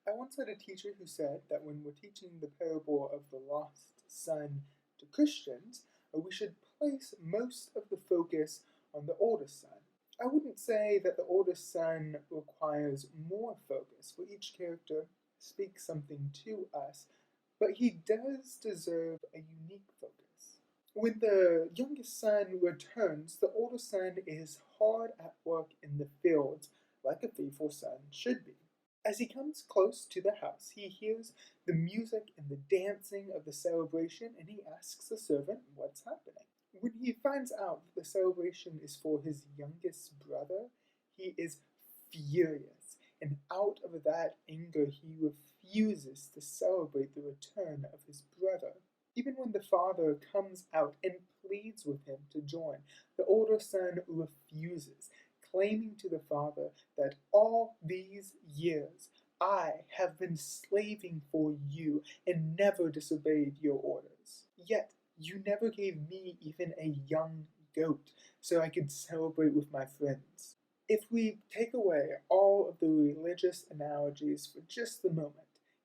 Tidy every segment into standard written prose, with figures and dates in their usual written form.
I once had a teacher who said that when we're teaching the parable of the lost son to Christians, we should place most of the focus on the oldest son. I wouldn't say that the oldest son requires more focus, for each character speaks something to us, but he does deserve a unique focus. When the youngest son returns, the older son is hard at work in the fields, like a faithful son should be. As he comes close to the house, he hears the music and the dancing of the celebration, and he asks the servant what's happening. When he finds out that the celebration is for his youngest brother, he is furious, and out of that anger, he refuses to celebrate the return of his brother. Even when the father comes out and pleads with him to join, the older son refuses, claiming to the father that all these years I have been slaving for you and never disobeyed your orders. Yet you never gave me even a young goat so I could celebrate with my friends. If we take away all of the religious analogies for just a moment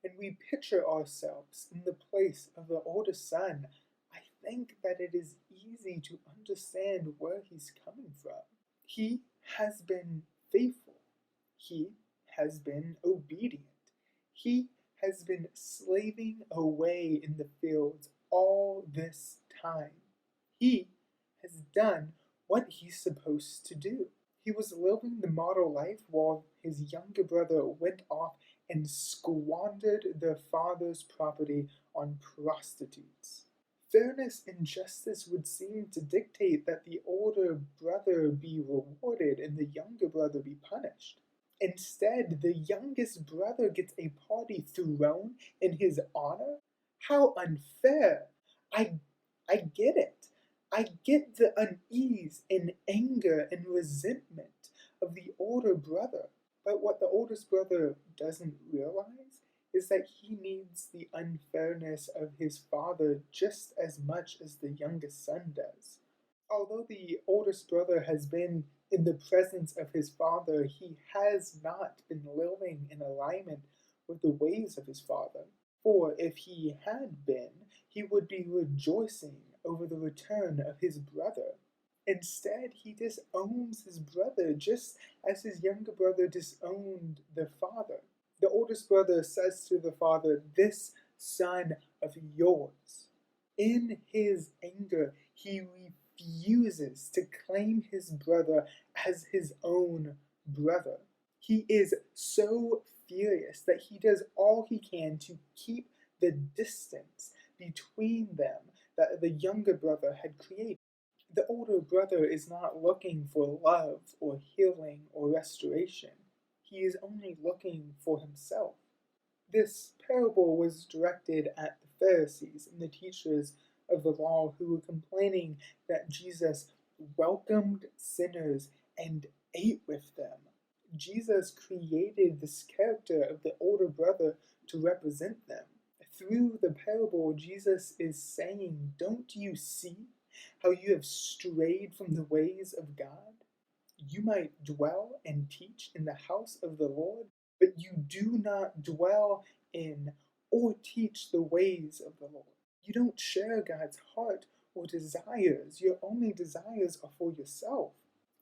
and we picture ourselves in the place of the oldest son, I think that it is easy to understand where he's coming from. He has been faithful. He has been obedient. He has been slaving away in the fields all this time. He has done what he's supposed to do. He was living the model life while his younger brother went off and squandered their father's property on prostitutes. Fairness and justice would seem to dictate that the older brother be rewarded and the younger brother be punished. Instead, the youngest brother gets a party thrown in his honor? How unfair! I, I get it. I get the unease and anger and resentment of the older brother. But what the oldest brother doesn't realize is that he needs the unfairness of his father just as much as the youngest son does. Although the oldest brother has been in the presence of his father, he has not been living in alignment with the ways of his father. For if he had been, he would be rejoicing over the return of his brother. Instead, he disowns his brother just as his younger brother disowned their father. The oldest brother says to the father, "This son of yours." In his anger, he refuses to claim his brother as his own brother. He is so furious that he does all he can to keep the distance between them that the younger brother had created. The older brother is not looking for love or healing or restoration. He is only looking for himself. This parable was directed at the Pharisees and the teachers of the law who were complaining that Jesus welcomed sinners and ate with them. Jesus created this character of the older brother to represent them. Through the parable, Jesus is saying, "Don't you see how you have strayed from the ways of God? You might dwell and teach in the house of the Lord, but you do not dwell in or teach the ways of the Lord. You don't share God's heart or desires. Your only desires are for yourself."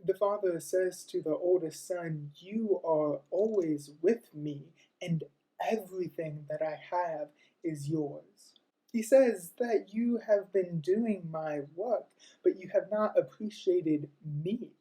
The father says to the oldest son, "You are always with me, and everything that I have is yours." He says that you have been doing my work, but you have not appreciated me.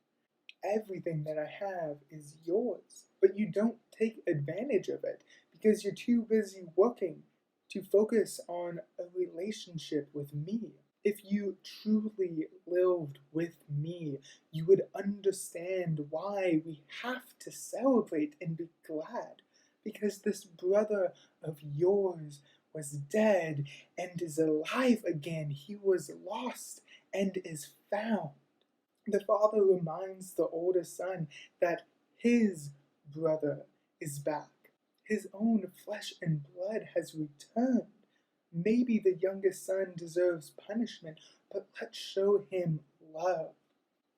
Everything that I have is yours, but you don't take advantage of it because you're too busy working to focus on a relationship with me. If you truly lived with me, you would understand why we have to celebrate and be glad, because this brother of yours was dead and is alive again. He was lost and is found. The father reminds the older son that his brother is back. His own flesh and blood has returned. Maybe the youngest son deserves punishment, but let's show him love.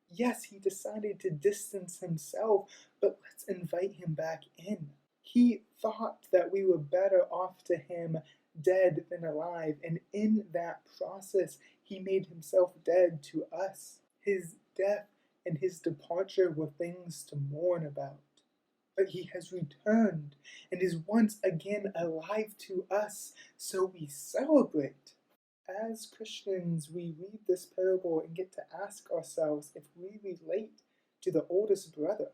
Yes, he decided to distance himself, but let's invite him back in. He thought that we were better off to him dead than alive, and in that process, he made himself dead to us. His death and his departure were things to mourn about. But he has returned and is once again alive to us, so we celebrate. As Christians, we read this parable and get to ask ourselves if we relate to the oldest brother.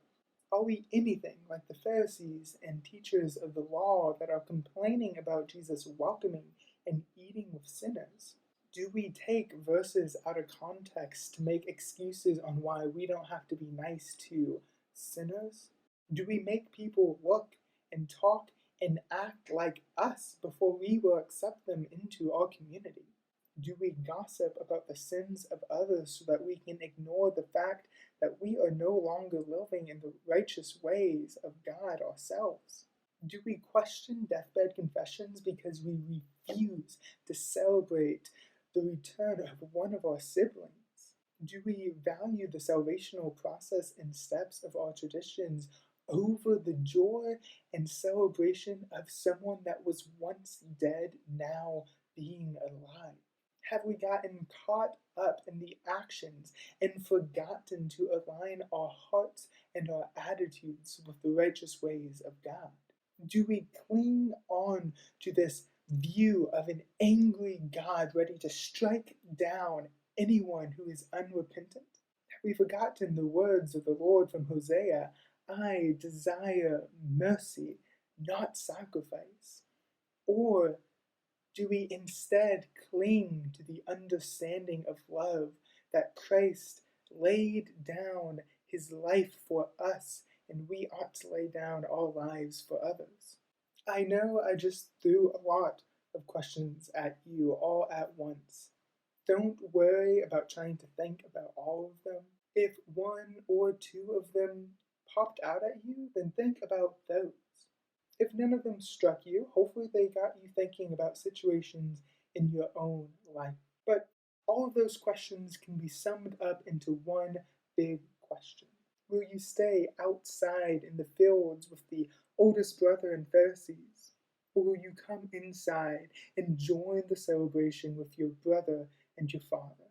Are we anything like the Pharisees and teachers of the law that are complaining about Jesus welcoming and eating with sinners? Do we take verses out of context to make excuses on why we don't have to be nice to sinners? Do we make people look and talk and act like us before we will accept them into our community? Do we gossip about the sins of others so that we can ignore the fact that we are no longer living in the righteous ways of God ourselves? Do we question deathbed confessions because we refuse to celebrate the return of one of our siblings? Do we value the salvational process and steps of our traditions over the joy and celebration of someone that was once dead, now being alive? Have we gotten caught up in the actions and forgotten to align our hearts and our attitudes with the righteous ways of God? Do we cling on to this view of an angry God ready to strike down anyone who is unrepentant? Have we forgotten the words of the Lord from Hosea? I desire mercy, not sacrifice. Or do we instead cling to the understanding of love that Christ laid down his life for us and we ought to lay down our lives for others? I know I just threw a lot of questions at you all at once. Don't worry about trying to think about all of them. If one or two of them popped out at you, then think about those. If none of them struck you, hopefully they got you thinking about situations in your own life. But all of those questions can be summed up into one big question. Will you stay outside in the fields with the oldest brother and Pharisees? Or will you come inside and join the celebration with your brother and your father?